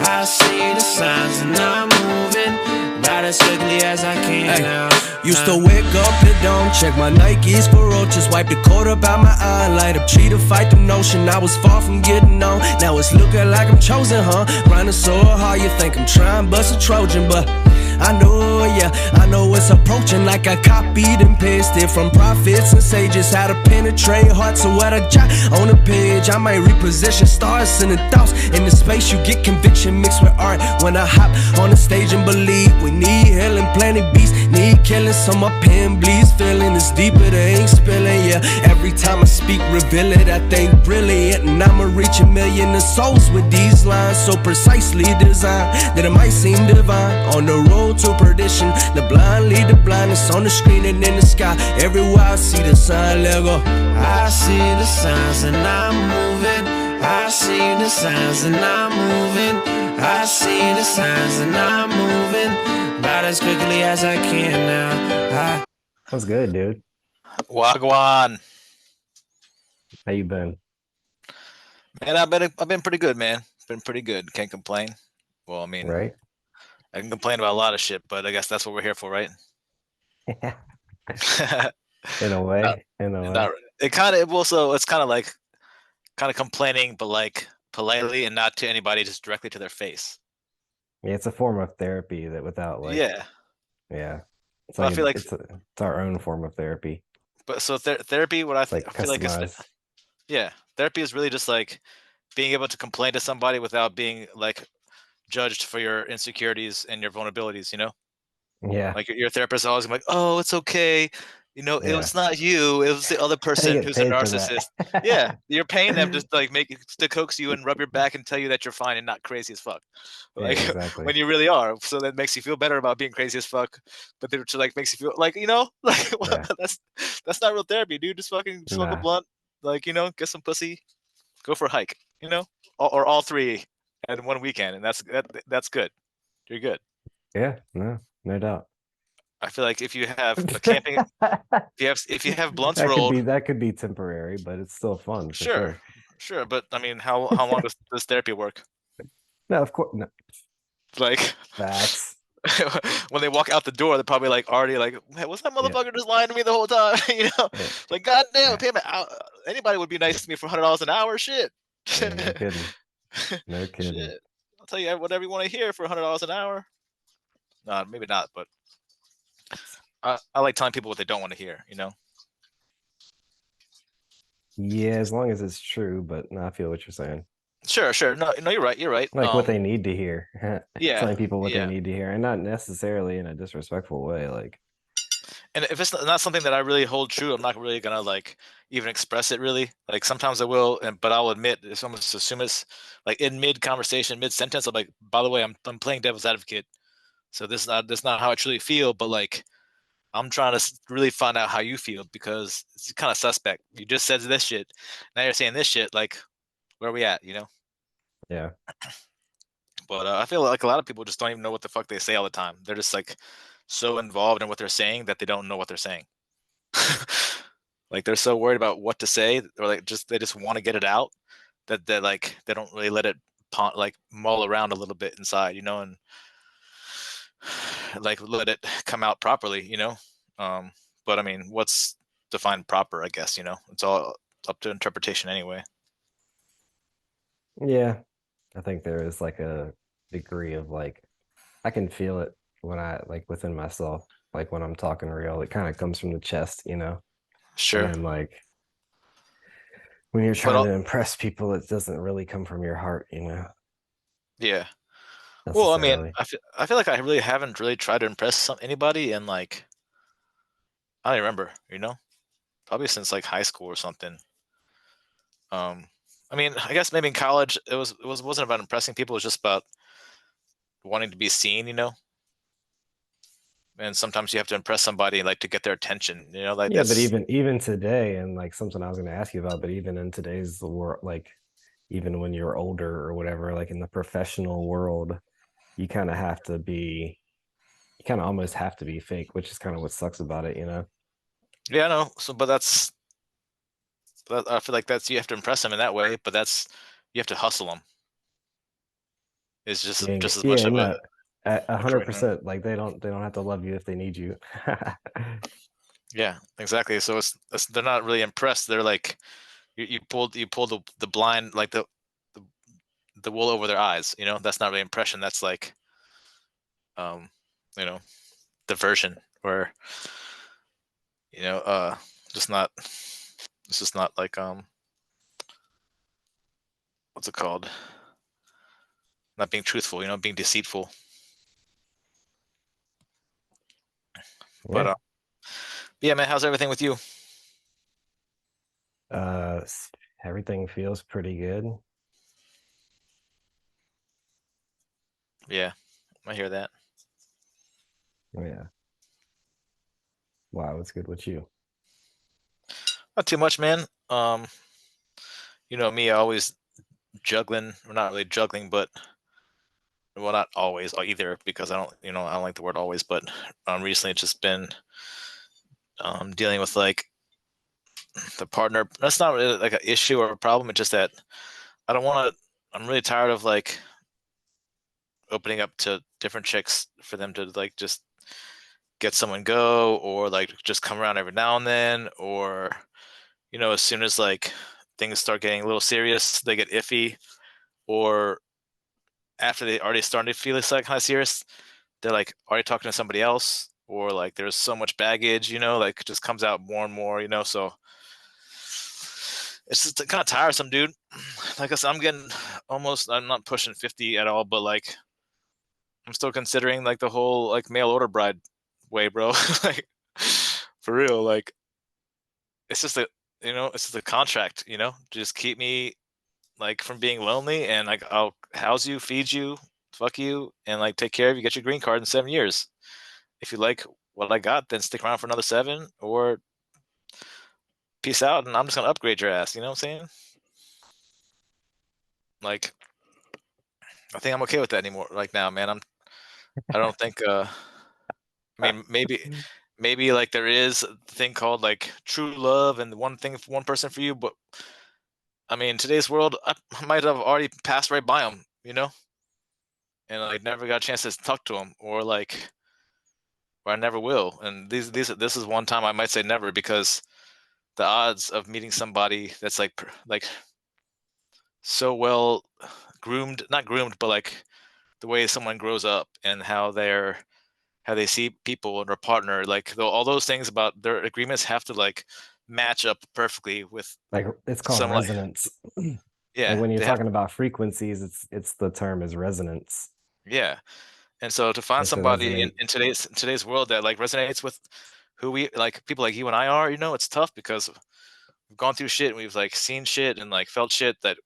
I see the signs and I'm moving about as quickly as I can now. Used to wake up the dawn, check my Nikes for roaches, wipe the coat up out my eye, light up tree to fight the notion I was far from getting on. Now it's looking like I'm chosen, huh? Grinding so hard, you think I'm trying to bust a Trojan, but I know, yeah, I know it's approaching like I copied and pasted from prophets and sages how to penetrate hearts. So what I jot on the page, I might reposition stars and the thoughts in the space. You get conviction mixed with art when I hop on the stage and believe we need healing, planet beasts need killing. So my pen bleeds, feeling it's deeper, they ain't spilling. Yeah, every time I speak, reveal it, I think brilliant, and I'ma reach a million of souls with these lines so precisely designed that it might seem divine. On the road to perdition, the blind lead the blindness on the screen and in the sky. Everywhere I see the sign, let go. I see the signs and I'm moving. I see the signs and I'm moving. I see the signs and I'm moving about as quickly as I can now. That's good, dude. Wagwan. How you been? Man, I've been pretty good, man. Been pretty good. Can't complain. Well, I mean, Right? I can complain about a lot of shit, but I guess that's what we're here for, right? In a way. It kind of also it's kind of complaining, but like politely and not to anybody, just directly to their face. Yeah, it's a form of therapy that without like Yeah. It's Well, like I feel like it's our own form of therapy. But so therapy, what I It's like feel like is customized. therapy is really just like being able to complain to somebody without being like judged for your insecurities and your vulnerabilities, you know? Yeah. Like your therapist is always like, "Oh, it's okay. You know, it Yeah. was not you. It was the other person get who's a paid for that. narcissist." Yeah, you're paying them just like to coax you and rub your back and tell you that you're fine and not crazy as fuck. Yeah, Like exactly. when you really are. So that makes you feel better about being crazy as fuck. But then it like makes you feel like, you know, like Yeah. that's not real therapy, dude. Just fucking smoke a Nah. blunt, like, you know, get some pussy, go for a hike, you know, or all three at one weekend, and that's good. You're good. Yeah, no doubt. I feel like if you have a camping, if you have blunts that rolled, could be temporary, but it's still fun for sure. sure. But I mean, how long does therapy work? No, of course, no. Like Facts. when they walk out the door, they're probably like already like, "Man, was that motherfucker just lying to me the whole time?" You know, Yeah. like, goddamn, payment. Anybody would be nice to me for $100 an hour. Shit. Yeah, no kidding. No kidding. Shit. I'll tell you whatever you want to hear for $100 an hour. No, maybe not, but I like telling people what they don't want to hear. You know. Yeah, as long as it's true, but no, I feel what you're saying. Sure. No, you're right. You're right. Like what they need to hear. Yeah. Telling people what they need to hear, and not necessarily in a disrespectful way. Like, and if it's not something that I really hold true, I'm not really gonna like even express it really. Like sometimes I will, but I'll admit, if someone just assume it's like in mid conversation, mid sentence, I'm like, by the way, I'm playing devil's advocate, so this is not how I truly feel, but like I'm trying to really find out how you feel because it's kind of suspect. You just said this shit, now you're saying this shit. Like, where are we at? You know? yeah. But I feel like a lot of people just don't even know what the fuck they say all the time. They're just like so involved in what they're saying that they don't know what they're saying. Like they're so worried about what to say, or like they just want to get it out that they like they don't really let it like mull around a little bit inside, you know, and like let it come out properly, you know. But I mean, what's defined proper? I guess, you know, it's all up to interpretation anyway. Yeah, I think there is like a degree of like I can feel it when I like within myself, like when I'm talking real, it kind of comes from the chest, you know. Sure. And then like when you're trying to impress people, it doesn't really come from your heart, you know. Yeah. Well, I mean, I feel like I really haven't really tried to impress anybody, and like I don't remember, you know, probably since like high school or something. I mean, I guess maybe in college it wasn't about impressing people. It was just about wanting to be seen, you know. And sometimes you have to impress somebody like to get their attention, you know. Like yeah, but even today, and like something I was going to ask you about, but even in today's world, like even when you're older or whatever, like in the professional world, you kind of almost have to be fake, which is kind of what sucks about it, you know. Yeah, I know. So, but I feel like you have to impress them in that way, but you have to hustle them. is just Yeah, just as much yeah, of no, a a joy. 100%. Like they don't have to love you if they need you. Yeah, exactly. So they're not really impressed. They're like you pulled the blind, like the the wool over their eyes. That's not really impression. That's like um you know diversion, or you know uh just not it's just not like what's it called, not being truthful, being deceitful. But Yeah. yeah, man, how's everything with you? Uh, Everything feels pretty good. Yeah, I hear that. Yeah. Wow, it's good with you. Not too much, man. You know me, I always juggling, or not really juggling, but well, not always either, because I don't like the word always, but recently it's just been dealing with like the partner. That's not really like an issue or a problem. It's just that I don't want to. I'm really tired of like opening up to different chicks for them to like just get someone go, or like just come around every now and then, or as soon as like things start getting a little serious, they get iffy, or after they already started to feel like kind of serious, they're like already talking to somebody else, or like there's so much baggage, like it just comes out more and more, so it's just kind of tiresome, dude. Like I said, I'm not pushing 50 at all, but like I'm still considering like the whole like mail order bride way, bro. Like for real, like it's just it's just a contract, just keep me like from being lonely, and like I'll house you, feed you, fuck you, and like take care of you, get your green card in 7 years. If you like what I got, then stick around for another 7, or peace out, and I'm just gonna upgrade your ass. You know what I'm saying? Like, I think I'm okay with that anymore. Like now, man, I don't think. I mean, maybe like there is a thing called like true love and one thing, one person for you, but I mean, today's world, I might have already passed right by them, and like never got a chance to talk to them, or I never will. And this is one time I might say never, because the odds of meeting somebody that's like so well groomed, not groomed, but like the way someone grows up and how they see people and their partner, like all those things about their agreements have to like match up perfectly with Like it's called some, like, resonance. Like yeah, when you're they have, talking about frequencies, it's the term is resonance. yeah. And so to find Has to somebody resonate. in today's world that like resonates with who we like, people like you and I are, it's tough, because we've gone through shit, and we've like seen shit and like felt shit that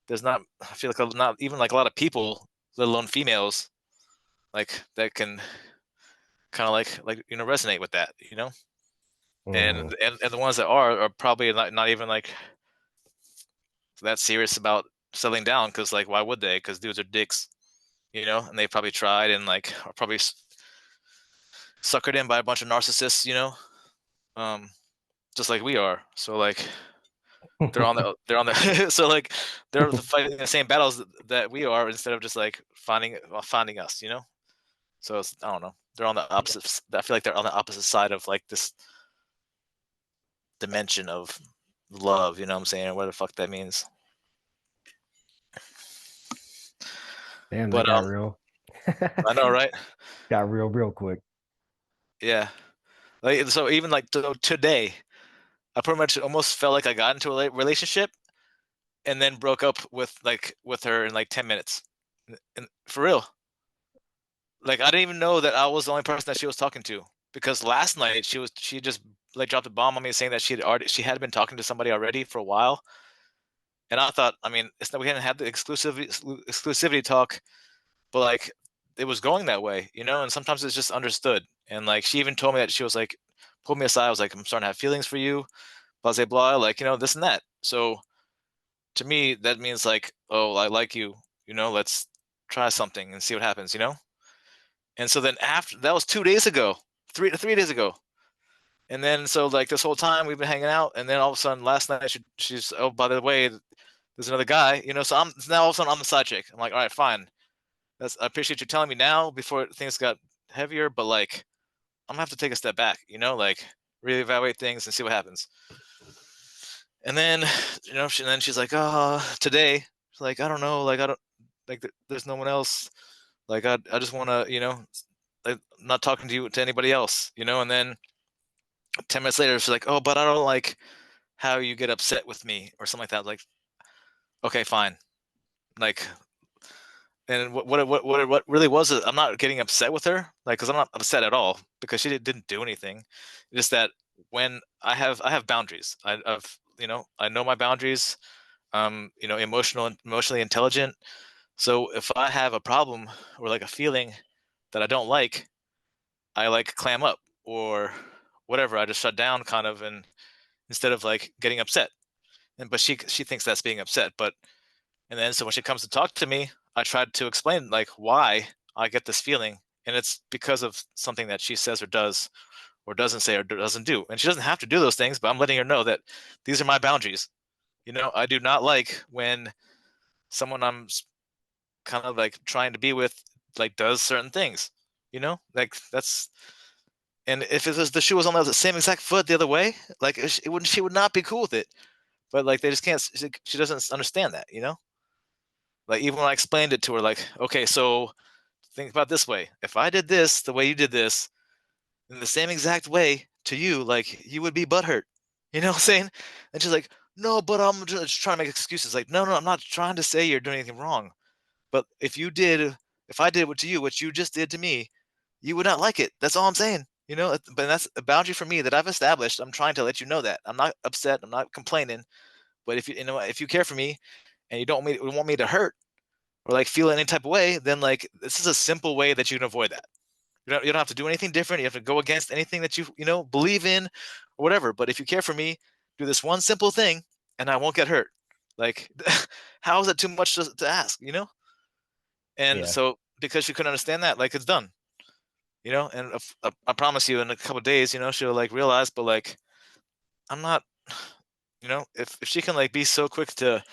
there's not, I feel like not even like a lot of people, let alone females, like that can kind of like resonate with that, Mhm. and the ones that are probably not even like that serious about settling down, because like why would they? Because dudes are dicks, and they probably tried and like are probably suckered in by a bunch of narcissists, um, just like we are. So like they're on the so like they're fighting the same battles that we are, instead of just like finding us, So I don't know. They're on the opposite. I feel like they're on the opposite side of like this dimension of love. You know what I'm saying? Or what the fuck that means. Damn, that But got real. I know, right? Got real quick. Yeah. Like so, even like today, I pretty much almost felt like I got into a relationship and then broke up with her in like 10 minutes. And for real, like I didn't even know that I was the only person that she was talking to, because last night she just like dropped a bomb on me, saying that she had been talking to somebody already for a while. And I thought, I mean, it's not, we hadn't had the exclusivity talk, but like it was going that way, And sometimes it's just understood. And like she even told me that she was like, pulled me aside. I was like, I'm starting to have feelings for you, blah blah blah, like this and that. So to me, that means like, oh, I like you, let's try something and see what happens. And so then after that was 2 days ago, 3 days ago. And then so like this whole time we've been hanging out, and then all of a sudden last night she's, oh, by the way, there's another guy, so I'm now all of a sudden I'm the side chick. I'm like, all right, fine. I appreciate you telling me now before things got heavier, but like I'm gonna have to take a step back, like reevaluate things and see what happens. And then, then she's like, oh, today, she's like, I don't know, like I don't like there's no one else. Like I just want to, like not talking to anybody else, and then 10 minutes later she's like, oh, but I don't like how you get upset with me or something like that. Like, okay, fine. Like, and what really was it? I'm not getting upset with her, like, because I'm not upset at all because she didn't do anything. Just that when I have boundaries. I know my boundaries. Emotionally intelligent. So if I have a problem or like a feeling that I don't like, I like clam up or whatever. I just shut down kind of, and instead of like getting upset. But she thinks that's being upset. And then so when she comes to talk to me, I tried to explain like why I get this feeling, and it's because of something that she says or does or doesn't say or doesn't do. And she doesn't have to do those things, but I'm letting her know that these are my boundaries. I do not like when someone I'm kind of like trying to be with like does certain things. Like that's and if the shoe was on the same exact foot the other way, like she would not be cool with it. But like they just can't. She doesn't understand that. Like even when I explained it to her, like, okay, so think about it this way: if I did this the way you did this in the same exact way to you, like you would be butthurt. You know what I'm saying? And she's like, no, but I'm just trying to make excuses. Like, no, I'm not trying to say you're doing anything wrong. But if I did what to you, what you just did to me, you would not like it. That's all I'm saying. But that's a boundary for me that I've established. I'm trying to let you know that I'm not upset. I'm not complaining. But if you care for me and you don't want me to hurt or like feel any type of way, then like this is a simple way that you can avoid that. You don't have to do anything different. You have to go against anything that you believe in or whatever. But if you care for me, do this one simple thing and I won't get hurt. Like, how is it too much to ask? And Yeah. so because she couldn't understand that, like it's done. And I promise you, in a couple of days, she'll like realize. But like, I'm not. If she can like be so quick to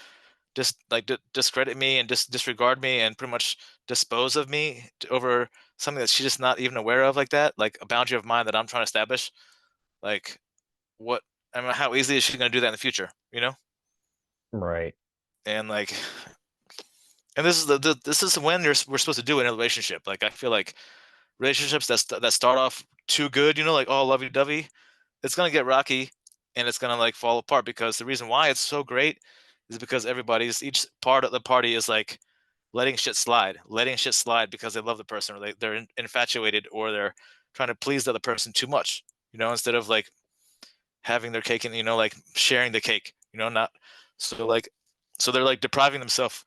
just like discredit me and just disregard me and pretty much dispose of me over something that she's just not even aware of, like that, like a boundary of mine that I'm trying to establish, like what I mean, how easily is she going to do that in the future? Right. And like, and this is when we're supposed to do it in a relationship. Like I feel like relationships that start off too good, like all lovey-dovey, it's gonna get rocky and it's gonna like fall apart because the reason why it's so great is because each part of the party is like letting shit slide because they love the person or they're infatuated or they're trying to please the other person too much, instead of like having their cake and like sharing the cake, not so like so they're like depriving themselves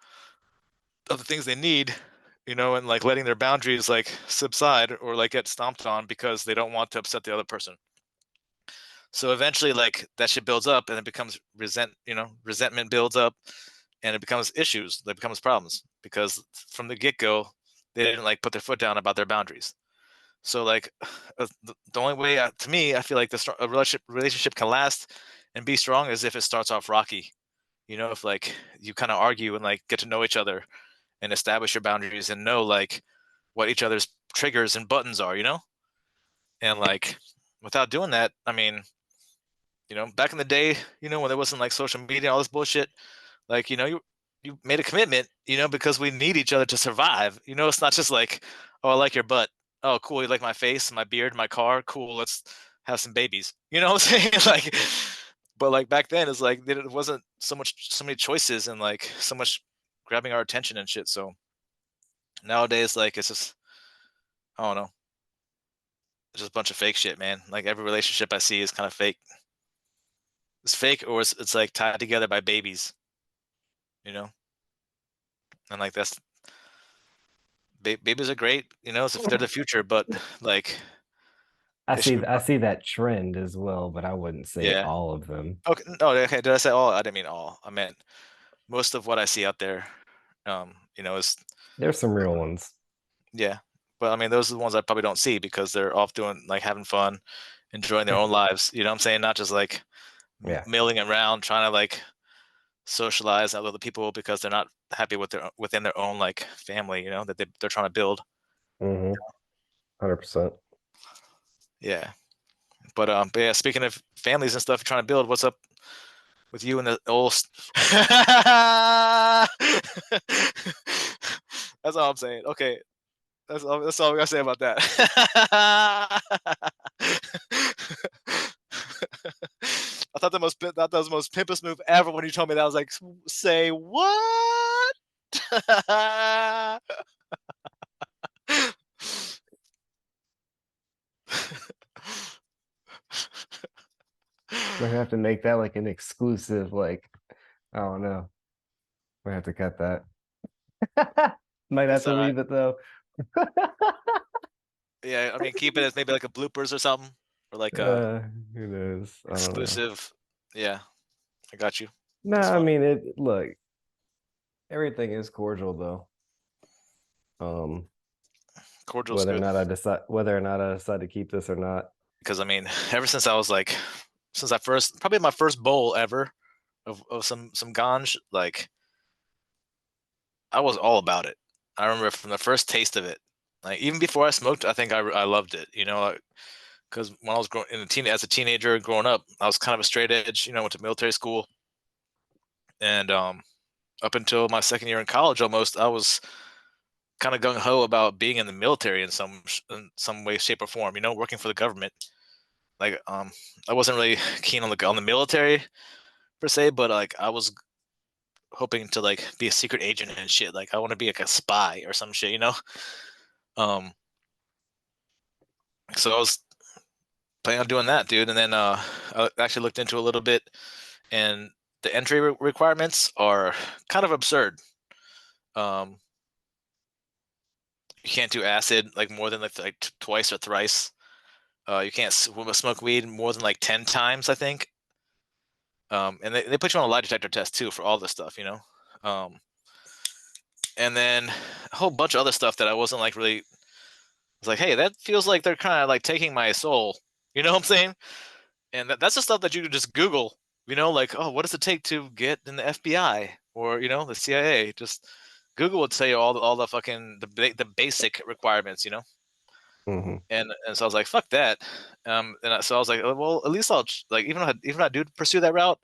of the things they need, and like letting their boundaries like subside or like get stomped on because they don't want to upset the other person. So eventually, like that shit builds up, and it becomes resentment builds up, and it becomes issues. That becomes problems because from the get go, they didn't like put their foot down about their boundaries. So like, the only way to me, I feel like a relationship can last and be strong is if it starts off rocky. If like you kind of argue and like get to know each other and establish your boundaries and know like what each other's triggers and buttons are. And like without doing that, I mean, back in the day, when there wasn't like social media and all this bullshit, like, you made a commitment, because we need each other to survive. It's not just like, oh, I like your butt. Oh, cool. You like my face, my beard, my car. Cool. Let's have some babies. You know what I'm saying? Like, but like back then, it's like it wasn't so many choices and like so much grabbing our attention and shit. So nowadays, like, it's just, I don't know, it's just a bunch of fake shit, man. Like every relationship I see is kind of fake. It's fake or it's like tied together by babies, you know? And like babies are great, they're the future, but like I they should see be I see that trend as well, but I wouldn't say yeah. all of them. Okay. No, okay. Did I say all? I didn't mean all. I meant most of what I see out there, is There's some real ones. yeah. But I mean, those are the ones I probably don't see because they're off doing like having fun, enjoying their own lives. You know what I'm saying? Not just like Yeah. milling around trying to like socialize with other people because they're not happy with within their own like family, you know, that they're trying to build. 100%. Yeah. But yeah, speaking of families and stuff you're trying to build, what's up with you and the old That's all I'm saying. Okay. That's all we gotta say about that. I thought that was the most pimpest move ever when you told me that. I was like, say what? We're gonna have to make that like an exclusive, like, I don't know. We're gonna have to cut that. Might have It's to all right. leave it though. Yeah, I mean, keep it as maybe like a bloopers or something, or like a Who knows? I don't know. exclusive. Yeah, I got you. No, That's I funny. mean it. Look, everything is cordial though. Um, Cordial's good whether or not I decide to keep this or not. because I mean, ever since I was like, since I first probably my first bowl ever of some ganj, like I was all about it. I remember from the first taste of it, like even before I smoked, I think I loved it. You know, because when I was growing as a teenager growing up, I was kind of a straight edge. You know, went to military school, and up until my second year in college, almost I was kind of gung ho about being in the military in some way, shape, or form. You know, working for the government. Like, I wasn't really keen on the military per se, but like I was hoping to like be a secret agent and shit. Like I want to be like a spy or some shit, you know. Um, so I was planning on doing that, dude. And then I actually looked into a little bit, and the entry requirements are kind of absurd. Um, you can't do acid like more than like twice or thrice. You can't smoke weed more than like 10 times, I think. And they put you on a lie detector test too for all this stuff, you know. Um, and then a whole bunch of other stuff that I wasn't like really. It's like, hey, that feels like they're kind of like taking my soul. You know what I'm saying? And that's the stuff that you can just Google. You know, like, oh, what does it take to get in the FBI or you know the CIA? Just Google would tell you all the fucking the basic requirements. You know. Hmm. And so I was like, fuck that. So I was like, oh, well, at least I'll like even if I do pursue that route,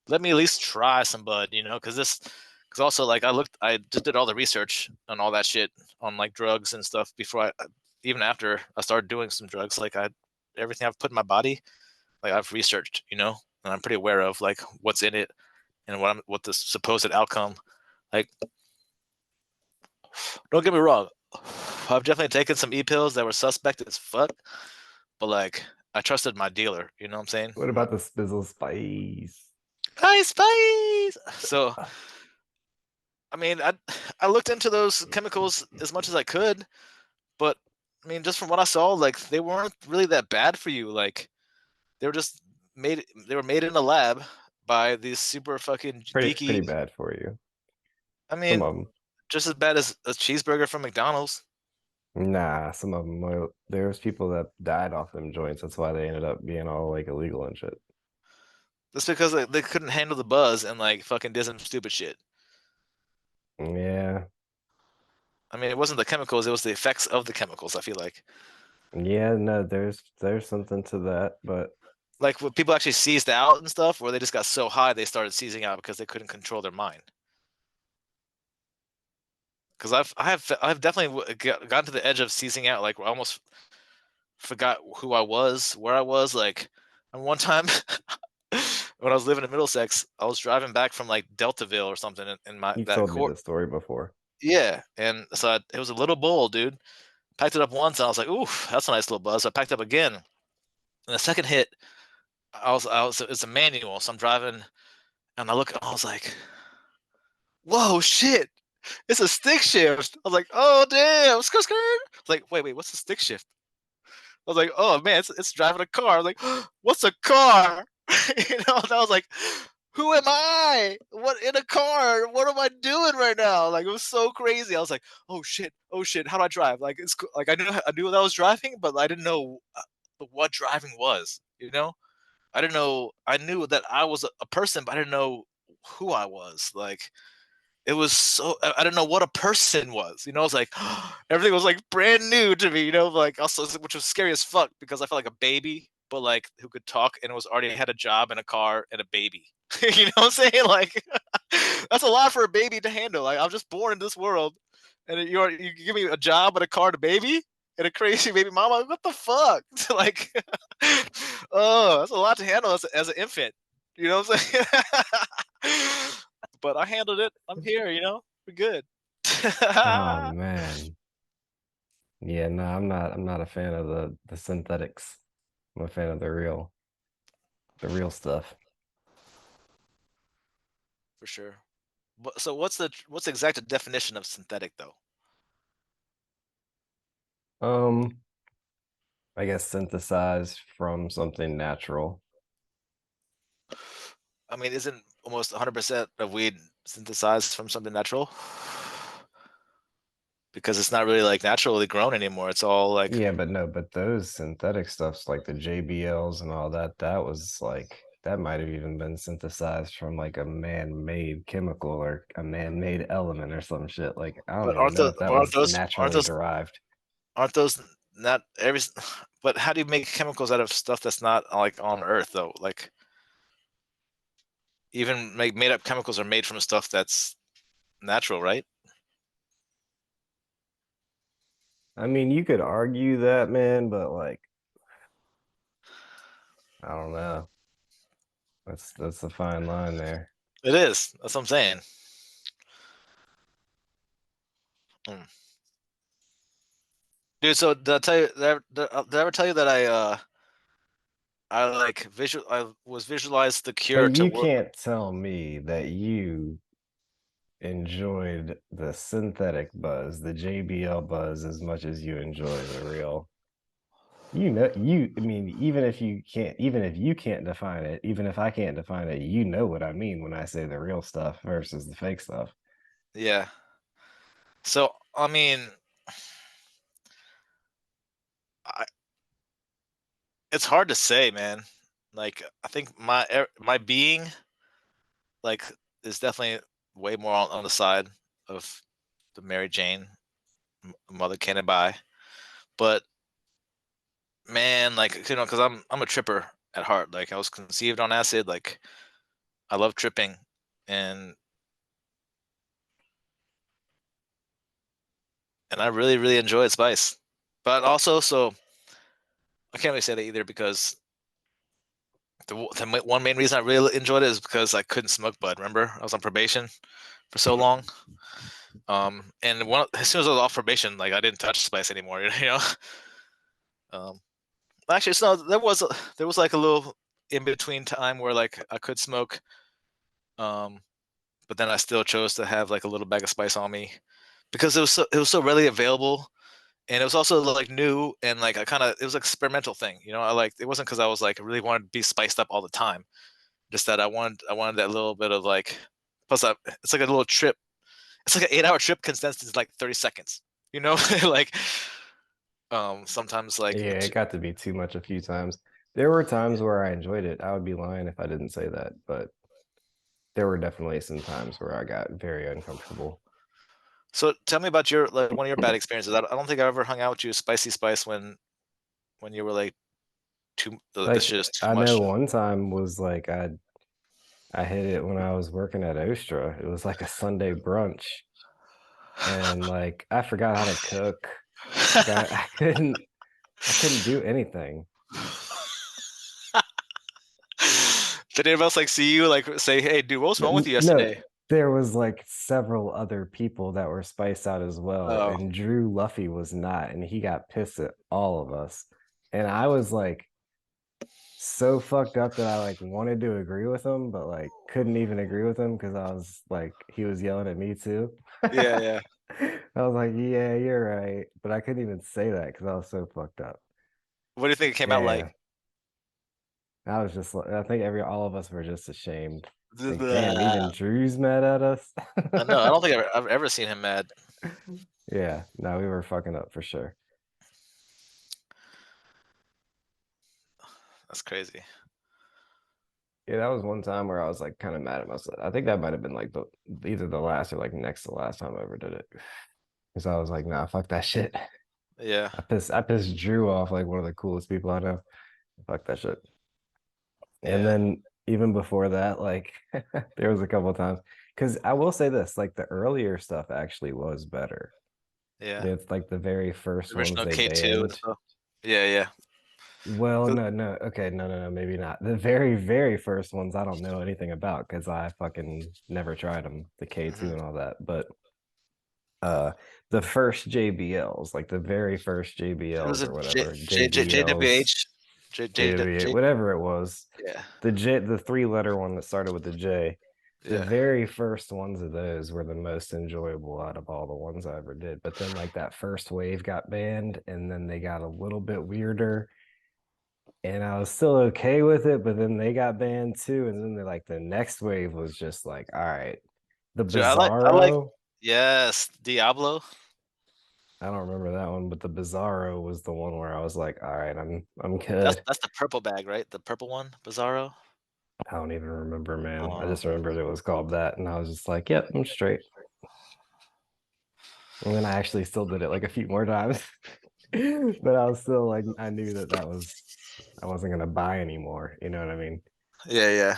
let me at least try some bud, you know, because also like I just did all the research on all that shit on like drugs and stuff before even after I started doing some drugs, like everything I've put in my body, like I've researched, you know, and I'm pretty aware of like what's in it and what the supposed outcome. Like, don't get me wrong, I've definitely taken some e-pills that were suspect as fuck, but like I trusted my dealer, you know what I'm saying? What about the Spizzle Spice? Hi, spice. So I mean, I looked into those chemicals as much as I could, but I mean, just from what I saw, like they weren't really that bad for you. Like they were just they were made in a lab by these super fucking Pretty geeky. bad for you. I Some mean, of them. just as bad as a cheeseburger from McDonald's. Nah, some of them. There's people that died off them joints. That's why they ended up being all like illegal and shit. That's because they couldn't handle the buzz and like fucking did some stupid shit. Yeah, I mean, it wasn't the chemicals; it was the effects of the chemicals. I feel yeah. No, there's something to that, but like when people actually seized out and stuff, or they just got so high they started seizing out because they couldn't control their mind. Because I've definitely gotten to the edge of seizing out. Like I almost forgot who I was, where I was. Like, and one time when I was living in Middlesex, I was driving back from like Deltaville or something in my you've that told me court. this story before. Yeah, and so it was a little bowl, dude. Packed it up once, and I was like, "Ooh, that's a nice little buzz." So I packed up again, and the second hit, it's a manual, so I'm driving, and I look, and I was like, "Whoa, shit! It's a stick shift." I was like, "Oh damn, skirt skirt." I was like, "Wait, what's a stick shift?" I was like, "Oh man, it's driving a car." I was like, "What's a car?" You know, and I was like, "Who am I? What in a car? What am I doing right now?" Like it was so crazy. I was like, oh shit, how do I drive?" Like like I knew that I was driving, but I didn't know what driving was. You know, I didn't know. I knew that I was a person, but I didn't know who I was. Like it was so I didn't know what a person was. You know, it was like everything was like brand new to me. You know, like also which was scary as fuck because I felt like a baby, but like who could talk and was already had a job and a car and a baby. You know what I'm saying? Like that's a lot for a baby to handle. Like I'm just born in this world, and you give me a job and a car and a baby and a crazy baby mama. What the fuck? Like, oh, that's a lot to handle as an infant. You know what I'm saying? But I handled it. I'm here. You know, we're good. Oh man. Yeah, no, I'm not a fan of the synthetics. I'm a fan of the real stuff. For sure. So what's the exact definition of synthetic though? Um, I guess synthesized from something natural. I mean, isn't almost 100% of weed synthesized from something natural? Because it's not really like naturally grown anymore. It's all like, Yeah, but no, but those synthetic stuffs like the JBLs and all that, that was like that might have even been synthesized from like a man-made chemical or a man-made element or some shit. Like I don't but even know if that aren't was those naturally derived. aren't those not every? But how do you make chemicals out of stuff that's not like on Earth though? Like even made up chemicals are made from stuff that's natural, right? I mean, you could argue that, man, but like I don't know. That's a fine line there. It is. That's what I'm saying. Mm. Dude, so did I tell you? Did I ever tell you that I like visual? I was visualized the cure But to you work. can't tell me that you enjoyed the synthetic buzz, the JBL buzz, as much as you enjoy the real. You know, I mean, even if you can't define it, even if I can't define it, you know what I mean when I say the real stuff versus the fake stuff. Yeah. So I mean, I, it's hard to say, man. Like I think my being like is definitely way more on the side of the Mary Jane mother cannon buy. But man, like you know, because I'm a tripper at heart. Like I was conceived on acid. Like I love tripping, and I really enjoyed spice. But also, so I can't really say that either because one main reason I really enjoyed it is because I couldn't smoke bud. Remember, I was on probation for so long. And as soon as I was off probation, like I didn't touch spice anymore. You know. Um, Actually, so there was like a little in between time where like I could smoke, um, but then I still chose to have like a little bag of spice on me because it was so readily available, and it was also like new and like I kind of it was an experimental thing, you know. I like it wasn't because I was like really wanted to be spiced up all the time, just that I wanted that little bit of like plus it's like a little trip. It's like an 8 hour trip condensed into like 30 seconds, you know. Like sometimes like Yeah, it got to be too much a few times. There were times where I enjoyed it. I would be lying if I didn't say that, but there were definitely some times where I got very uncomfortable. so tell me about your like one of your bad experiences. I don't think I ever hung out with you, Spicy Spice, when you were like too. This Like shit is too I know much. one time was like I hit it when I was working at Ostra. It was like a Sunday brunch, and like I forgot how to cook. Like I couldn't do anything. Did anyone else like see you like say, "Hey, dude, what was wrong with you No, yesterday?" there was like several other people that were spiced out as well, Oh, and Drew Luffy was not, and he got pissed at all of us. And I was like so fucked up that I like wanted to agree with him, but like couldn't even agree with him because I was like he was yelling at me too. yeah, yeah. I was like, yeah, you're right. But I couldn't even say that because I was so fucked up. What do you think it came out like? Yeah. I was just like, I think all of us were just ashamed. Like, damn, even Blah. Drew's mad at us. No, I don't think I've ever seen him mad. Yeah, no, we were fucking up for sure. That's crazy. Yeah, that was one time where I was like kind of mad at myself. I think that might have been like the either the last or like next to last time I ever did it. Because I was like, nah, fuck that shit. Yeah, I pissed Drew off, like one of the coolest people I know. Fuck that shit. And yeah, then even before that, like there was a couple of times. Because I will say this, like the earlier stuff actually was better. yeah. It's like the very The first ones original they K2 and banned. stuff. Yeah, yeah. Well, The- no. Okay, no, maybe not. The very, very first ones I don't know anything about because I fucking never tried them, the K2 mhm. and all that. But uh the first JBLs, like the very first It was JBLs a or whatever, JBLs, JWH, JWA, whatever it was, yeah, the three-letter one that started with the J. The yeah. very first ones of those were the most enjoyable out of all the ones I ever did. But then like that first wave got banned and then they got a little bit weirder and I was still okay with it, but then they got banned too. And then the next wave was just like, all right, the Dude, I like Bizarro. yes, Diablo. I don't remember that one, but the Bizarro was the one where I was like, all right, I'm That's good. that's the purple bag, right? The purple one, Bizarro. I don't even remember, man. I Oh, just remembered it was called that, and I was just like, yep, I'm straight. And then I actually still did it like a few more times, but I was still like, I knew that I wasn't gonna buy anymore. You know what I mean? yeah, yeah.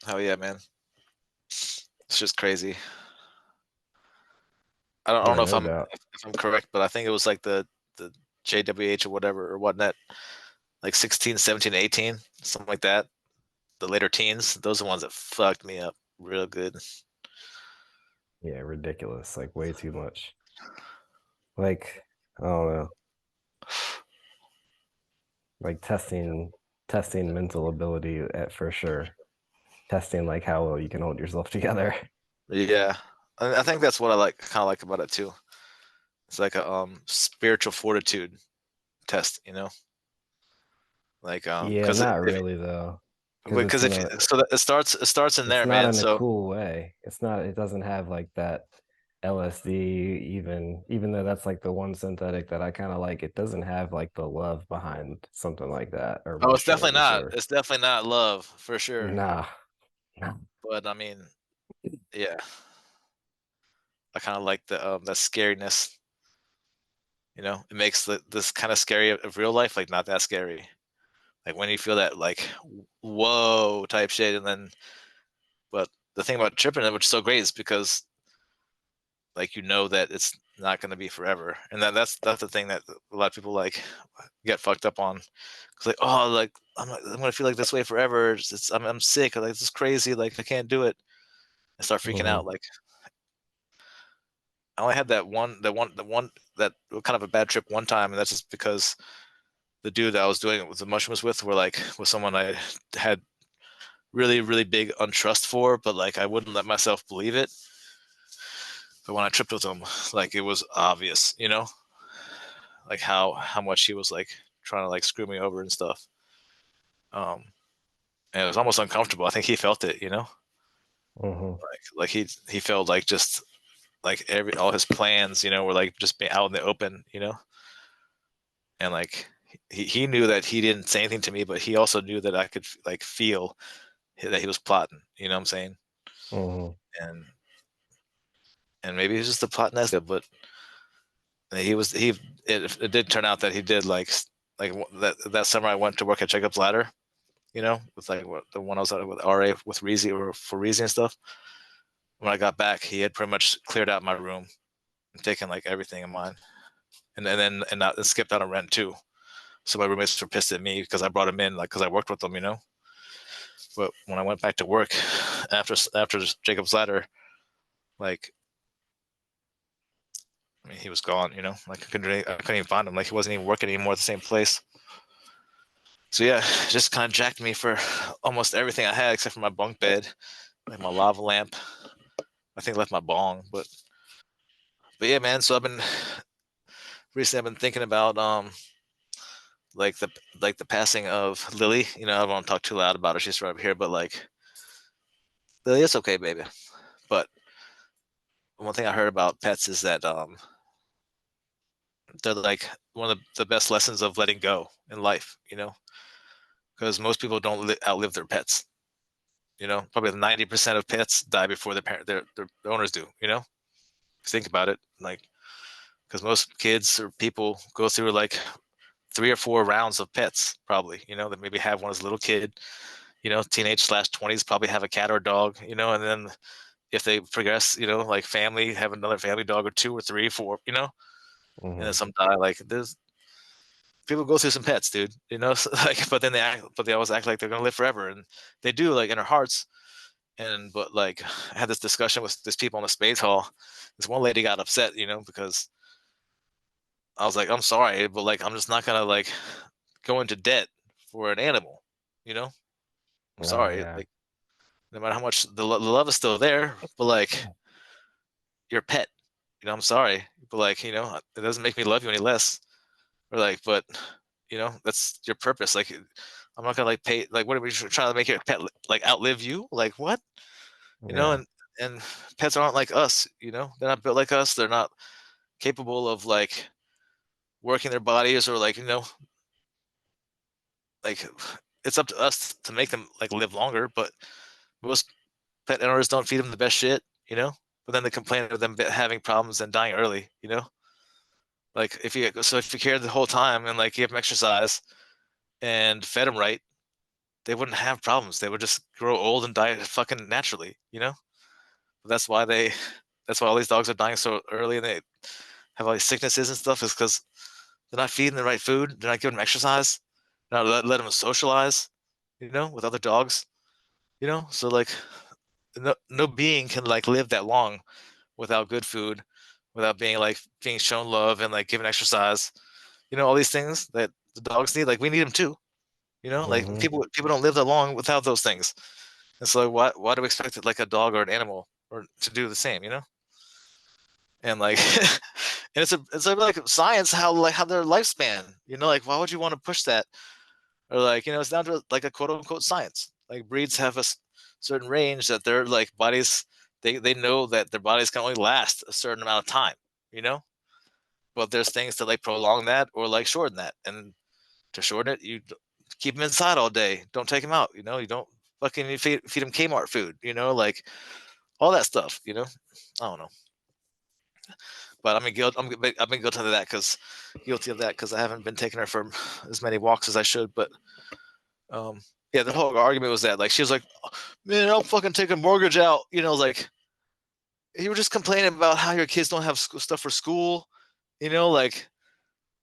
Oh yeah, man. It's just crazy. I don't Yeah, know if no I'm doubt. if I'm correct, but I think it was like the JWH or whatever or whatnot, like 16, 17, 18, something like that. The later teens, those are the ones that fucked me up real good. Yeah, ridiculous. Like way too much. Like, I don't know. Like testing mental ability at for sure. Testing like how well you can hold yourself together. Yeah. I think that's what I like kind of like about it too. It's like a spiritual fortitude test, you know? Like Yeah, because not if really though. Because because if so that it starts in it's there, not man. in a So cool way. It doesn't have like that LSD even though that's like the one synthetic that I kind of like, it doesn't have like the love behind something like that or oh, it's mushroom definitely of the not. sort. It's definitely not love for sure. Nah. Nah. But I mean, yeah, I kind of like the that scariness. You know, it makes this kind of scary of real life like not that scary. Like when you feel that like whoa type shit, and then but the thing about tripping, which is so great, is because like you know that it's not going to be forever, and that's the thing that a lot of people like get fucked up on. It's like oh like I'm gonna feel like this way forever. I'm sick. Like this is crazy. Like I can't do it. I start freaking Mhm. out. Like I only had the one that kind of a bad trip one time, and that's just because the dude that I was doing it with the mushrooms with were like with someone I had really really big untrust for, but like I wouldn't let myself believe it. But when I tripped with him, like it was obvious, you know, like how much he was like trying to like screw me over and stuff. Um, and it was almost uncomfortable. I think he felt it, you know, Mhm. like he felt like just like every all his plans, you know, were like just being out in the open, you know, and like he knew that he didn't say anything to me, but he also knew that I could like feel that he was plotting. You know what I'm saying? Mhm. And maybe he was just a plot nest, but he was he. It did turn out that he did like that summer I went to work at Jacob's Ladder. You know, with like the one I was at with RA with Reezy or for Reezy and stuff. When I got back, he had pretty much cleared out my room and taken like everything in mine, and skipped out on rent too. So my roommates were pissed at me because I brought him in, like because I worked with them, you know. But when I went back to work after Jacob's Ladder, like I mean, he was gone, you know. Like I couldn't even find him. Like he wasn't even working anymore at the same place. So yeah, it just kind of jacked me for almost everything I had except for my bunk bed, like my lava lamp. I think I left my bong, but yeah, man. So I've been thinking about like the passing of Lily. You know, I don't want to talk too loud about her. She's right up here, but like Lily, it's okay, baby. But one thing I heard about pets is that they're like one of the best lessons of letting go in life. You know, because most people don't outlive their pets. You know, probably 90% of pets die before their owners do. You know, think about it, like, because most kids or people go through like 3 or 4 rounds of pets, probably. You know, that maybe have one as a little kid. You know, teenage/20s probably have a cat or a dog. You know, and then if they progress, you know, like family, have another family dog or 2 or 3 or 4. You know, and then Mhm. some die. Like there's people go through some pets, dude. You know, so, like, but then they always act like they're gonna live forever, and they do, like in their hearts. And but like I had this discussion with this people in the space hall. This one lady got upset, you know, because I was like, I'm sorry, but like I'm just not gonna like go into debt for an animal, you know. I'm Oh sorry, yeah. like no matter how much the love is still there, but like you're a pet, you know. I'm sorry, but like you know, it doesn't make me love you any less. Or like, but you know, that's your purpose. Like, I'm not gonna like pay. Like, what are we trying to make your pet like outlive you? Like what? You know, Yeah. and pets aren't like us. You know, they're not built like us. They're not capable of like working their bodies or like you know, like it's up to us to make them like live longer. But most pet owners don't feed them the best shit. You know, but then they complain of them having problems and dying early. You know, like if you cared the whole time and like gave them exercise and fed them right, they wouldn't have problems. They would just grow old and die fucking naturally, you know? That's why they that's why all these dogs are dying so early and they have all these sicknesses and stuff is because they're not feeding the right food, they're not giving them exercise, they're not let them socialize, you know, with other dogs, you know? So like no being can like live that long without good food, without being shown love and like given exercise. You know, all these things that the dogs need, like we need them too. You know, like Mhm. people don't live that long without those things. And so why do we expect it like a dog or an animal or to do the same, you know? And like and it's like science how their lifespan, you know, like why would you want to push that? Or like, you know, it's down to like a quote unquote science. Like breeds have certain range that their like bodies they know that their bodies can only last a certain amount of time, you know? But there's things to like prolong that or like shorten that. And to shorten it, keep them inside all day. Don't take them out. You know, you don't fucking you feed them Kmart food. You know, like all that stuff. You know, I don't know, but I mean, I've been guilty of that because I haven't been taking her for as many walks as I should. But um, yeah, the whole argument was that like she was like, man, I'll fucking take a mortgage out. You know, like you were just complaining about how your kids don't have stuff for school. You know, like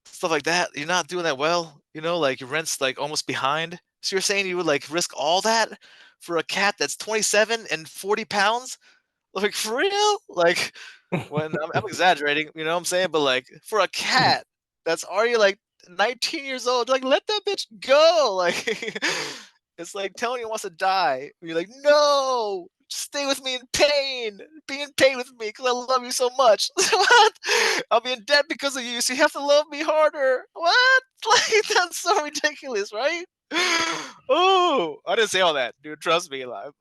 stuff like that. You're not doing that well, you know, like your rent's like almost behind. So you're saying you would like risk all that for a cat that's 27 and 40 pounds? Like for real? Like when I'm exaggerating, you know what I'm saying? But like for a cat that's already like 19 years old, like let that bitch go. Like it's like telling you wants to die. You're like, no, stay with me in pain. Be in pain with me because I love you so much. What? I'll be in debt because of you, so you have to love me harder. What? Like that's so ridiculous, right? Oh, I didn't say all that, dude. Trust me. Like,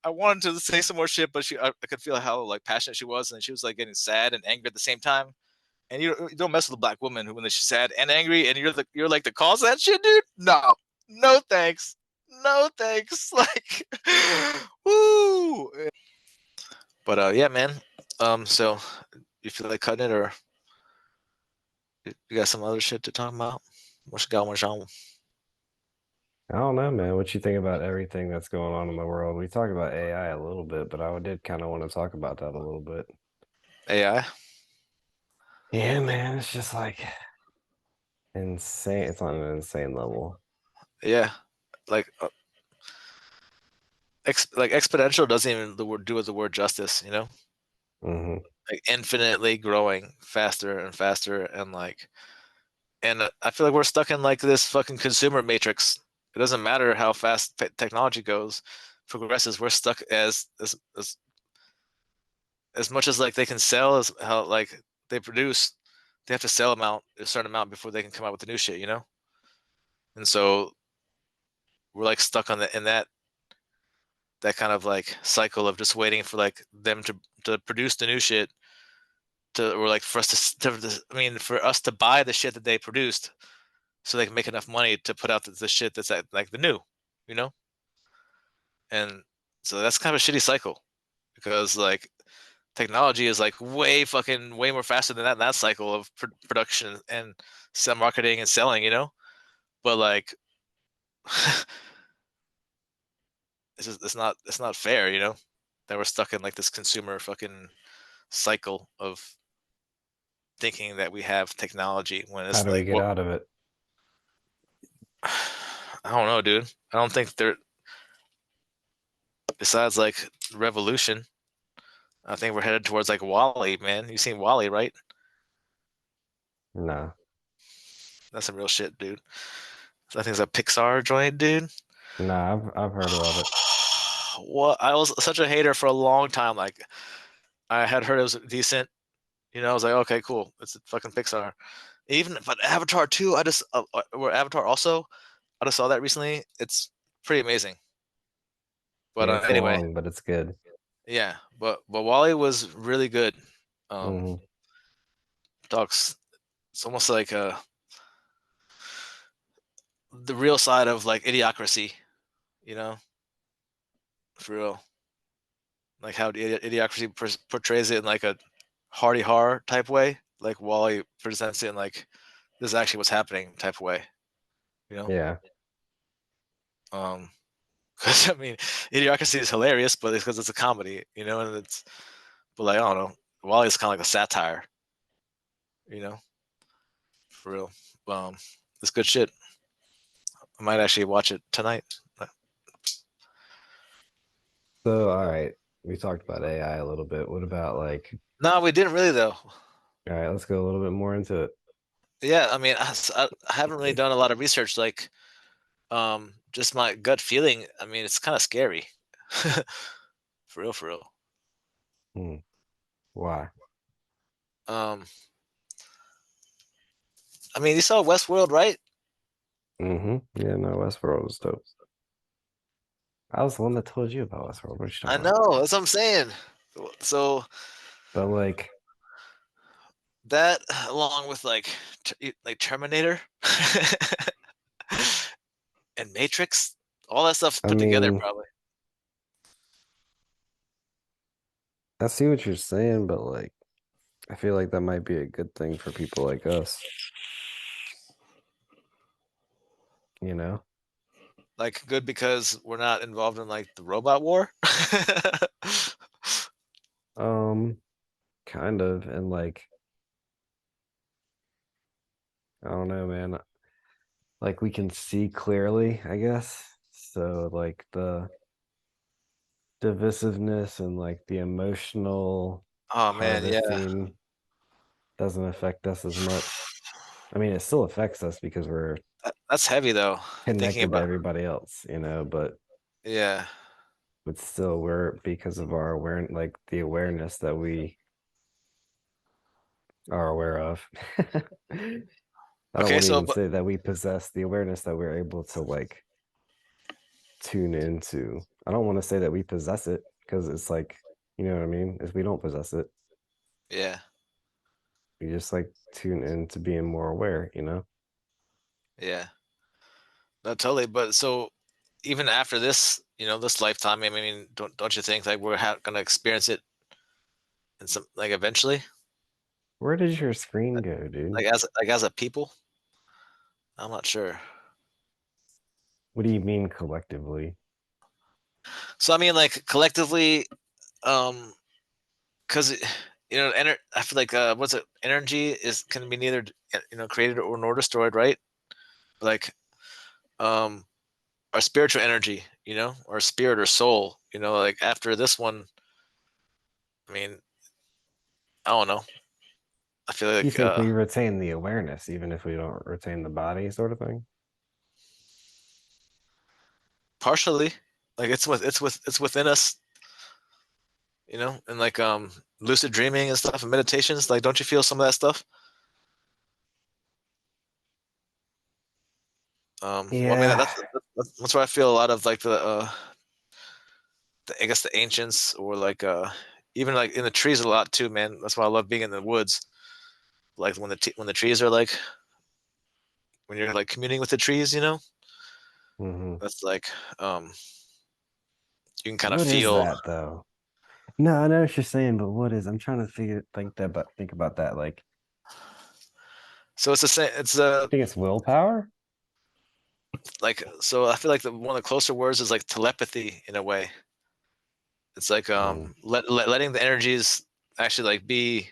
I wanted to say some more shit, but I could feel how like passionate she was, and she was like getting sad and angry at the same time. And you don't mess with a black woman who when she's sad and angry, and you're like the cause of that shit, dude. No, no thanks, no thanks. Like, woo. But yeah, man. So you feel like cutting it, or you got some other shit to talk about? What you got, on? I don't know, man. What you think about everything that's going on in the world? We talked about AI a little bit, but I did kind of want to talk about that a little bit. AI? Yeah, man. It's just like insane. It's on an insane level. Yeah, like like exponential doesn't even do with the word justice, you know? Hmm. Like infinitely growing faster and faster, and like, and I feel like we're stuck in like this fucking consumer matrix. It doesn't matter how fast technology progresses. We're stuck as much as like they can sell as how like they produce. They have to sell a certain amount before they can come out with the new shit, you know? And so we're like stuck on in that kind of like cycle of just waiting for like them to produce the new shit or like for us I mean for us to buy the shit that they produced so they can make enough money to put out the shit that's like the new, you know. And so that's kind of a shitty cycle because like technology is like way more faster than that cycle of production and sell marketing and selling, you know. But like it's not fair, you know, that we're stuck in like this consumer fucking cycle of thinking that we have technology when How it's do we like, get what? out of it? I don't know, dude. I don't think there, besides like revolution, I think we're headed towards like WALL-E, man. You seen WALL-E, right? Nah, That's some real shit, dude. I think it's a Pixar joint, dude. nah, I've heard about it. What, I was such a hater for a long time. Like I had heard it was decent, you know. I was like, okay, cool. It's a fucking Pixar. Even but Avatar 2, I just or Avatar also, I just saw that recently. It's pretty amazing. But Yeah, it's anyway, long, but it's good. yeah. But WALL-E was really good. Um, Hmm. talks. It's almost like the real side of like Idiocracy, you know, for real. Like how Idiocracy portrays it in like a hardy horror type way. Like WALL-E presents it in like this is actually what's happening type of way, you know. Yeah. Um, because I mean, Idiocracy is hilarious, but it's because it's a comedy, you know, and it's but like I don't know, WALL-E's kind of like a satire, you know, for real. Um, it's good shit. I might actually watch it tonight. So, all right, we talked about AI a little bit. What about like, No, we didn't really though. all right, let's go a little bit more into it. Yeah, I mean, I haven't really done a lot of research. Like, just my gut feeling. I mean, it's kind of scary, for real, for real. Hmm. Why? Um, I mean, you saw Westworld, right? Mm-hmm. Yeah, no, Westworld was dope. I was the one that told you about Westworld. What you I talking about? know. That's what I'm saying. So But like, that, along with like like Terminator and Matrix, all that stuff I put together, mean, probably. I see what you're saying, but like, I feel like that might be a good thing for people like us, you know? Like good because we're not involved in like the robot war. Um, kind of, and like, I don't know, man. Like we can see clearly, I guess. So like the divisiveness and like the emotional Oh man, yeah, harvesting doesn't affect us as much. I mean, it still affects us because we're that's heavy though. Thinking connected to about, everybody else, yeah. but still we're because of our aware like the awareness that we are aware of. I don't Okay, want to so even but say that we possess the awareness that we're able to like tune into. I don't want to say that we possess it because it's like, you know what I mean? If we don't possess it, yeah, we just like tune into being more aware, yeah, no, totally. But so even after this, you know, this lifetime, I mean, don't you think like we're gonna experience it in some like eventually, Where did your screen go, dude? like as a people? I'm not sure. What do you mean collectively? So I mean, like collectively, um, because you know, I feel like what's it? Energy is can be neither you know created or nor destroyed, right? Like um, our spiritual energy, you know, or spirit or soul, you know, like after this one, I mean, I don't know. I feel You like think we retain the awareness even if we don't retain the body, sort of thing? partially, like it's within us, you know, and like lucid dreaming and stuff and meditations. Like, don't you feel some of that stuff? Well, I mean, Yeah. that's where I feel a lot of like I guess the ancients or like even like in the trees a lot too, man. That's why I love being in the woods. Like when when the trees are like when you're like communing with the trees, you know, Hmm. that's like you can kind of What is feel. that though? No, I know what you're saying, but what is? I'm trying to think about that. Like, So it's the same. It's I think it's willpower. like so. I feel like one of the closer words is like telepathy in a way. It's like Mm. letting the energies actually like be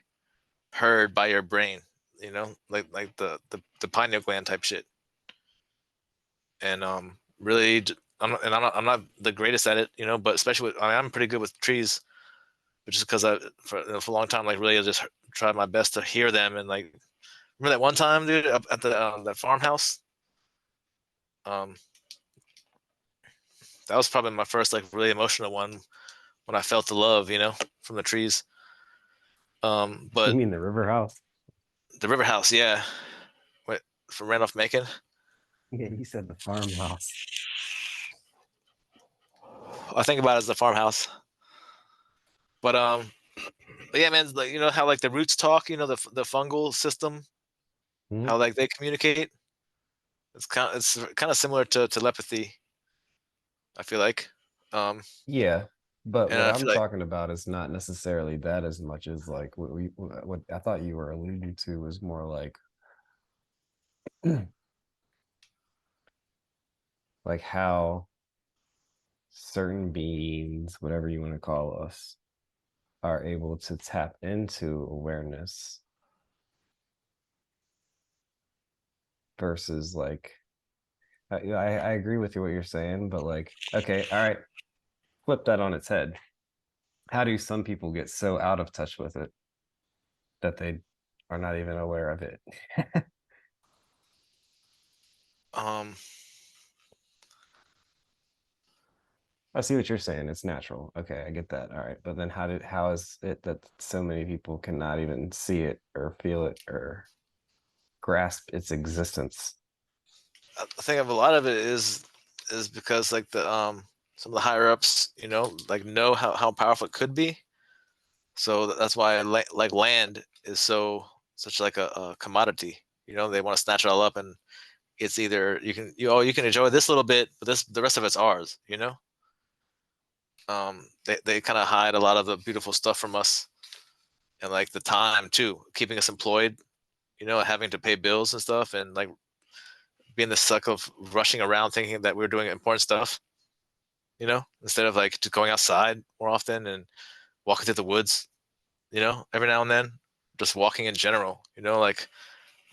heard by your brain, you know, like the pineal gland type shit. And really, I'm not the greatest at it, you know, but especially with, I mean, I'm pretty good with trees, which is because for a long time like really I just tried my best to hear them and like remember that one time, dude, up at the that farmhouse. Um, that was probably my first like really emotional one when I felt the love, you know, from the trees. You But mean the river house? the river house, yeah, wait, from Randolph Macon. Yeah, you said the farmhouse. I think about it as the farmhouse. But yeah, man, like you know how like the roots talk, you know, the fungal system, Mhm. how like they communicate. It's kind of similar to telepathy. I feel like, um, Yeah, but and what I I'm feel like talking about is not necessarily that as much as like what I thought you were alluding to was more like how certain beings, whatever you want to call us, are able to tap into awareness versus like I agree with you what you're saying, but like okay, all right, flip that on its head. How do some people get so out of touch with it that they are not even aware of it? um, I see what you're saying. It's natural. Okay, I get that. All right. But then how is it that so many people cannot even see it or feel it or grasp its existence? I think of a lot of it is because like the some of the higher ups, you know how powerful it could be. So that's why like land is such like a commodity. You know, they want to snatch it all up, and it's either you can enjoy this little bit, but this the rest of it's ours. You know, they kind of hide a lot of the beautiful stuff from us, and like the time too, keeping us employed. You know, having to pay bills and stuff, and like being the suck of rushing around thinking that we're doing important stuff. You know, instead of like just going outside more often and walking through the woods. You know, every now and then, just walking in general. You know, like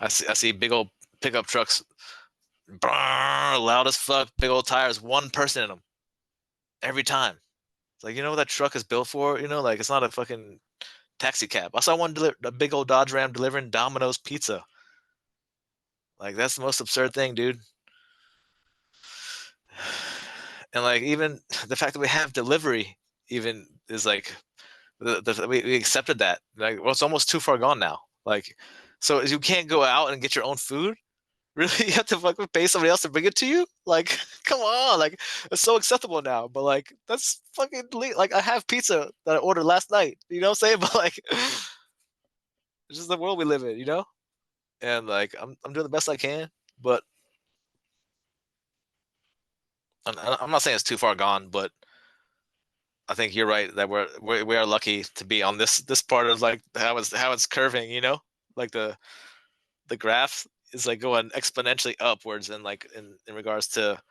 I see big old pickup trucks, brrr, loud as fuck, big old tires, one person in them every time. It's like, you know what that truck is built for? You know, like it's not a fucking taxi cab. I saw a big old Dodge Ram delivering Domino's pizza. Like that's the most absurd thing, dude. And like even the fact that we have delivery even is like we accepted that. Like well, it's almost too far gone now. Like so you can't go out and get your own food. Really, you have to fucking pay somebody else to bring it to you? Like, come on! Like, it's so acceptable now. But like, that's fucking like I have pizza that I ordered last night. You know what I'm saying? But like, it's just the world we live in, you know. And like, I'm doing the best I can. But I'm not saying it's too far gone. But I think you're right that we are lucky to be on this part of like how it's curving. You know, like the graph is like going exponentially upwards, and like in regards to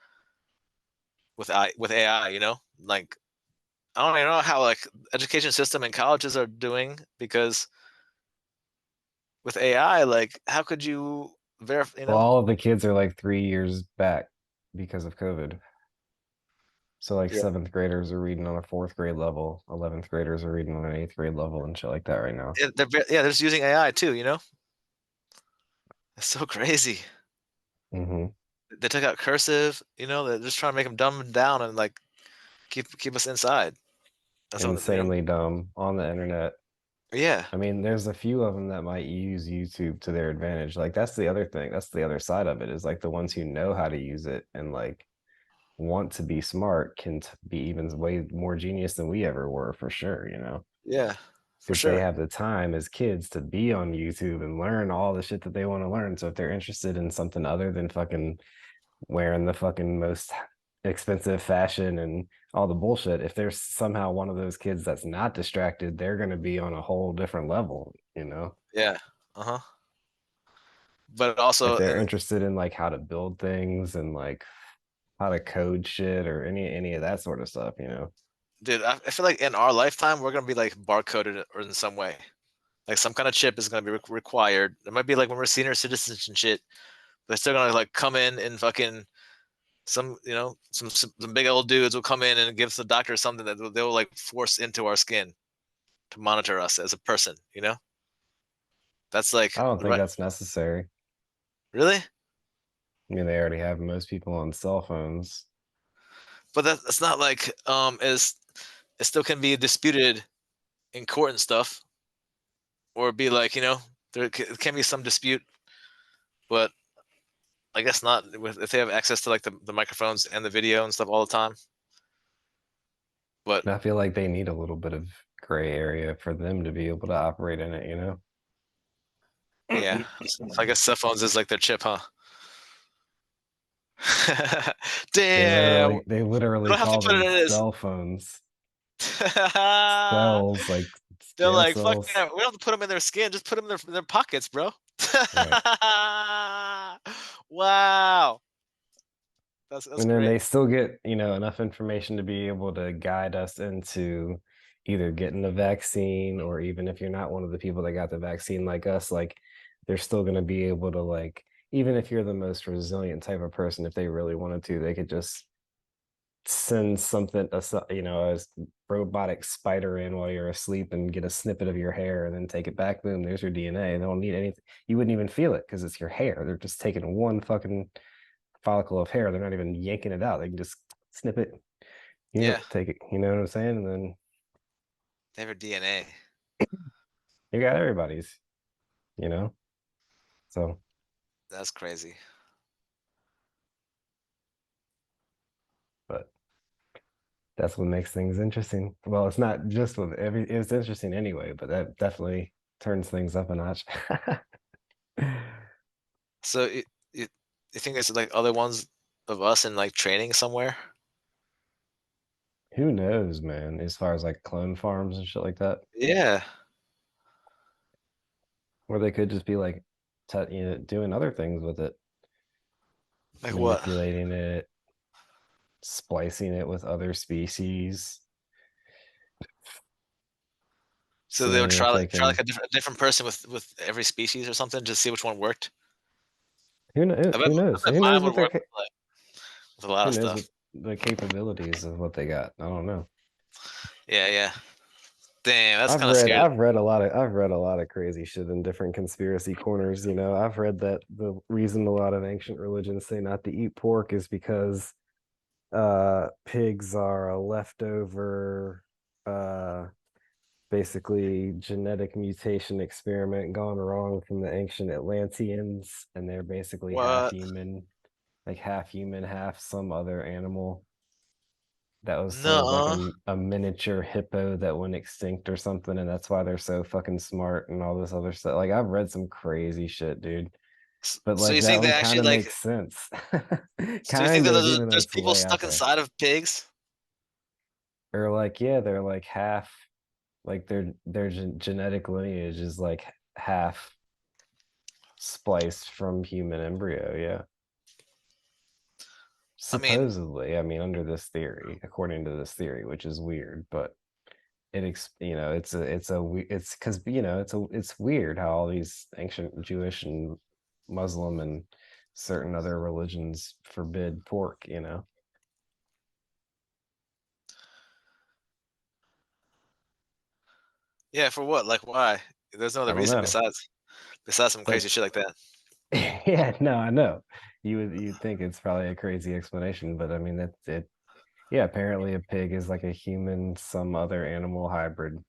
with AI, you know, like I don't even know how like education system and colleges are doing because with AI, like how could you verify, you Well, know? all of the kids are like 3 years back because of COVID. So like Yeah, seventh graders are reading on a fourth grade level, 11th graders are reading on an eighth grade level and shit like that right now. they're just using AI too, you know? It's so crazy. Hmm. They took out cursive, you know, they're just trying to make them dumb down and like keep us inside. That's what you know. Insanely dumb on the internet. Yeah. I mean, there's a few of them that might use YouTube to their advantage. Like that's the other thing. That's the other side of it is like the ones who know how to use it and like want to be smart can be even way more genius than we ever were for sure, you know. Yeah. For because they sure. have the time as kids to be on YouTube and learn all the shit that they want to learn. So if they're interested in something other than fucking wearing the fucking most expensive fashion and all the bullshit, if there's somehow one of those kids that's not distracted, they're going to be on a whole different level, you know? Yeah. Uh-huh. But If also, they're interested in like how to build things and like how to code shit or any of that sort of stuff, you know? dude, I feel like in our lifetime we're gonna be like barcoded or in some way. Like some kind of chip is gonna be required. It might be like when we're senior citizens and shit. They're still gonna like come in and fucking some, some big old dudes will come in and give the doctor something that they'll like force into our skin to monitor us as a person. That's like I don't think right. that's necessary. Really? I mean, they already have most people on cell phones. But that's not like as it still can be disputed in court and stuff, or be like there can be some dispute, but I guess not if they have access to like the microphones and the video and stuff all the time. But And I feel like they need a little bit of gray area for them to be able to operate in it, you know? yeah, so I guess cell phones is like their chip, huh? They Damn, literally we they literally don't have to call put it them in this. cell phones. Cells, like They're skin like, fuck cells. that. We don't have to put them in their skin. Just put them in their pockets, bro. Right. Wow, that's And then great. they still get, enough information to be able to guide us into either getting the vaccine, or even if you're not one of the people that got the vaccine like us, like they're still going to be able to, like, even if you're the most resilient type of person, if they really wanted to, they could just send something, a robotic spider in while you're asleep and get a snippet of your hair and then take it back. Boom, there's your DNA. They don't need anything. You wouldn't even feel it because it's your hair. They're just taking one fucking follicle of hair. They're not even yanking it out. They can just snip it, Yeah, take it. You know what I'm saying? And then they have your DNA. you got everybody's, you know? So, That's crazy. but that's what makes things interesting. Well, it's not just it's interesting anyway, but that definitely turns things up a notch. So you think there's like other ones of us in like training somewhere? Who knows, man, as far as like clone farms and shit like that, Yeah. or they could just be like, doing other things with it, Like what? manipulating it, splicing it with other species, So they would seeing if they try like can. a different person with every species or something, just see which one worked. Who knows? I bet Who mine knows would what work with a lot who of knows what stuff. the capabilities of what they got? I don't know. Yeah, yeah. Damn, that's kind of scary. I've read a lot of crazy shit in different conspiracy corners. I've read that the reason a lot of ancient religions say not to eat pork is because pigs are a leftover, uh basically genetic mutation experiment gone wrong from the ancient Atlanteans, and they're basically half What? human, like half human, half some other animal that was sort of like No. a miniature hippo that went extinct or something, and that's why they're so fucking smart and all this other stuff. Like, I've read some crazy shit, dude. But So like you that think they one kind actually of like? makes sense. So you think Kind that of, even though there's it's people way stuck out there. inside of pigs? Or like, yeah, they're like half, like their genetic lineage is like half spliced from human embryo, yeah. I mean, Supposedly, I mean, under this theory, according to this theory, which is weird, but it's because it's weird how all these ancient Jewish and Muslim and certain other religions forbid pork. yeah. For what? Like, why? There's no I other don't reason know. besides some It's like, crazy shit like that. yeah, no, I know. You'd think it's probably a crazy explanation, but I mean that's it. Yeah, apparently a pig is like a human, some other animal hybrid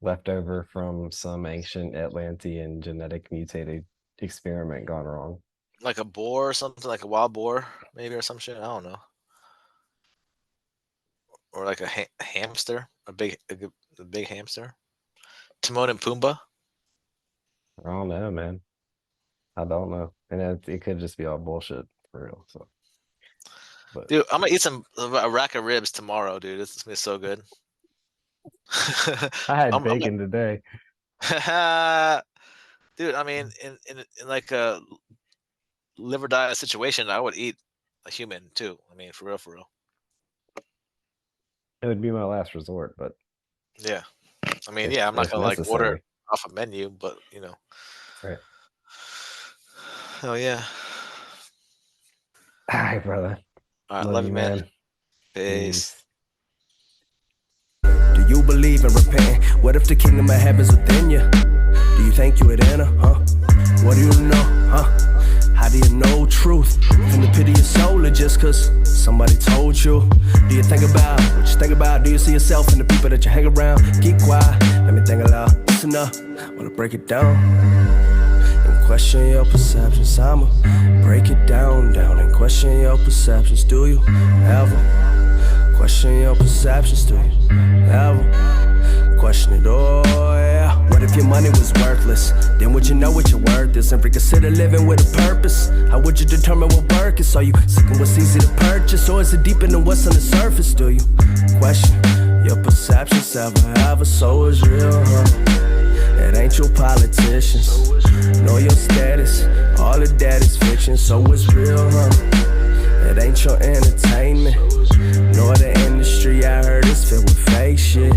left over from some ancient Atlantean genetic mutated experiment gone wrong. Like a boar or something, like a wild boar, maybe, or some shit. I don't know. Or like a hamster, The big hamster. Timon and Pumbaa. I don't know, man. I don't know, and it could just be all bullshit for real. So, but Dude, I'm gonna eat a rack of ribs tomorrow, dude. It's gonna be so good. I had bacon today. Dude, I mean, in like a live or die situation, I would eat a human too. I mean, for real, for real. It would be my last resort, but yeah. I mean, yeah, I'm not gonna like order off a menu, but you know. Right. Oh yeah. All right, brother. All right, love you, man. Peace. Do you believe in repenting? What if the kingdom of heaven's within you? Do you think you would enter, huh? What do you know, huh? How do you know truth from the pit of your soul, or just cause somebody told you? Do you think about what you think about? Do you see yourself in the people that you hang around? Keep quiet, let me think aloud. Listen up, wanna break it down and question your perceptions. I'ma break it down and question your perceptions. Do you ever question your perceptions? Do you ever question it all? Yeah. What if your money was worthless? Then would you know what your worth is and reconsider living with a purpose? How would you determine what work is? Are you seeking what's easy to purchase, or is it deeper than what's on the surface? Do you question your perceptions? Ever so is real, huh? It ain't your politicians, nor your status. All of that is fiction, so it's real, huh? It ain't your entertainment, nor the industry. I heard it's filled with fake shit.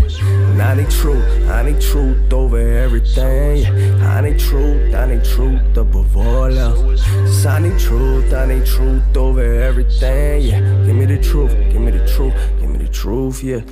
And I need truth over everything. Yeah. I need truth above all else. Just I need truth over everything. Yeah, give me the truth, give me the truth, give me the truth, yeah.